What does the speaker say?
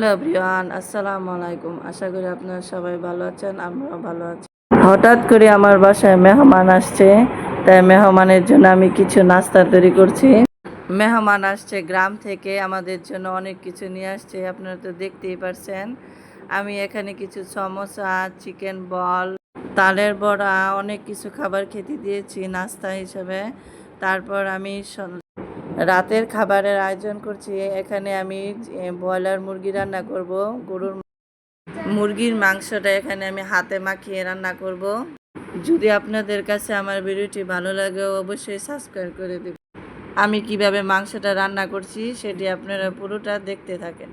Hello everyone, আসসালামু আলাইকুম। আশা করি আপনারা সবাই ভালো আছেন, আমরাও ভালো আছি। হঠাৎ করে আমার বাসায় মেহমান আসছে, তাই মেহমানের জন্য আমি কিছু নাস্তা তৈরি করছি। মেহমান আসছে গ্রাম থেকে, আমাদের জন্য অনেক কিছু নিয়ে আসছে, আপনারা তো দেখতেই পারছেন। আমি এখানে কিছু সমোসা, চিকেন বল, তালের বড়া, অনেক কিছু খাবার খেতে দিয়েছি নাস্তা হিসেবে। তারপর আমি রাতের খাবারের আয়োজন করছি। এখানে আমি ব্রয়লার মুরগি রান্না করব। মুরগির মাংসটা এখানে আমি হাতে মাখিয়ে রান্না করব। যদি আপনাদের কাছে আমার ভিডিওটি ভালো লাগে অবশ্যই সাবস্ক্রাইব করে দেবেন। আমি কিভাবে মাংসটা রান্না করছি সেটি আপনারা পুরোটা দেখতে থাকেন।